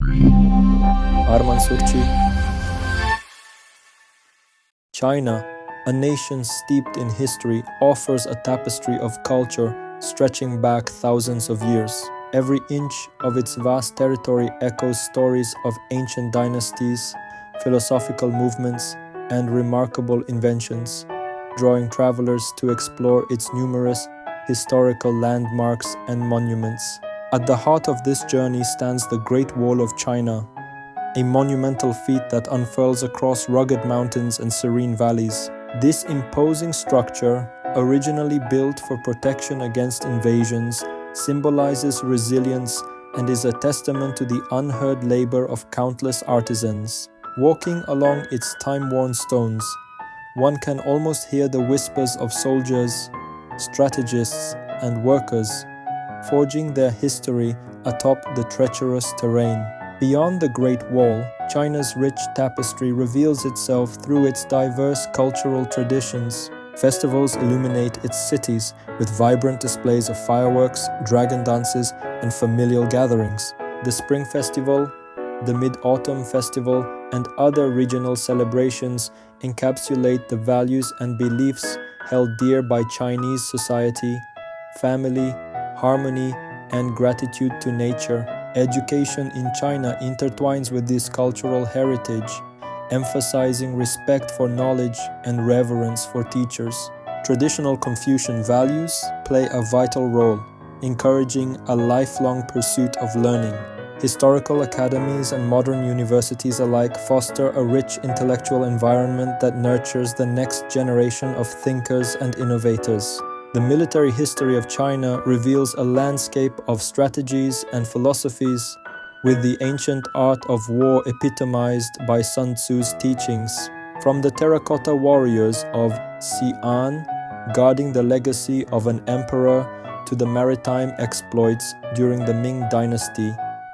Arman Surchi. China, a nation steeped in history, offers a tapestry of culture stretching back thousands of years. Every inch of its vast territory echoes stories of ancient dynasties, philosophical movements, and remarkable inventions, drawing travelers to explore its numerous historical landmarks and monuments. At the heart of this journey stands the Great Wall of China, a monumental feat that unfurls across rugged mountains and serene valleys. This imposing structure, originally built for protection against invasions, symbolizes resilience and is a testament to the unheard labor of countless artisans. Walking along its time-worn stones, one can almost hear the whispers of soldiers, strategists, and workers, forging their history atop the treacherous terrain. Beyond the Great Wall, China's rich tapestry reveals itself through its diverse cultural traditions. Festivals illuminate its cities with vibrant displays of fireworks, dragon dances, and familial gatherings. The Spring Festival, the Mid-Autumn Festival, and other regional celebrations encapsulate the values and beliefs held dear by Chinese society: family, harmony, and gratitude to nature. Education in China intertwines with this cultural heritage, emphasizing respect for knowledge and reverence for teachers. Traditional Confucian values play a vital role, encouraging a lifelong pursuit of learning. Historical academies and modern universities alike foster a rich intellectual environment that nurtures the next generation of thinkers and innovators. The military history of China reveals a landscape of strategies and philosophies, with the ancient art of war epitomized by Sun Tzu's teachings. From the terracotta warriors of Xi'an, guarding the legacy of an emperor, to the maritime exploits during the Ming Dynasty,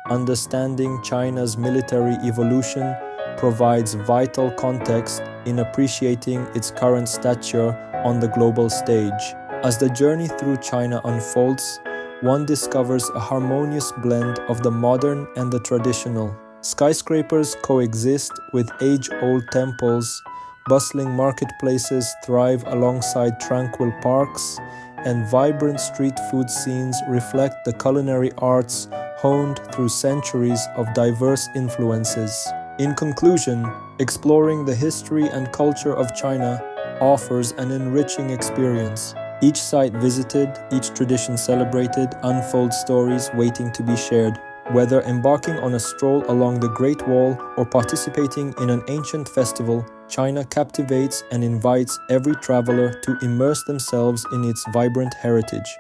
understanding China's military evolution provides vital context in appreciating its current stature on the global stage. As the journey through China unfolds, one discovers a harmonious blend of the modern and the traditional. Skyscrapers coexist with age-old temples, bustling marketplaces thrive alongside tranquil parks, and vibrant street food scenes reflect the culinary arts honed through centuries of diverse influences. In conclusion, exploring the history and culture of China offers an enriching experience. Each site visited, each tradition celebrated, unfolds stories waiting to be shared. Whether embarking on a stroll along the Great Wall or participating in an ancient festival, China captivates and invites every traveler to immerse themselves in its vibrant heritage.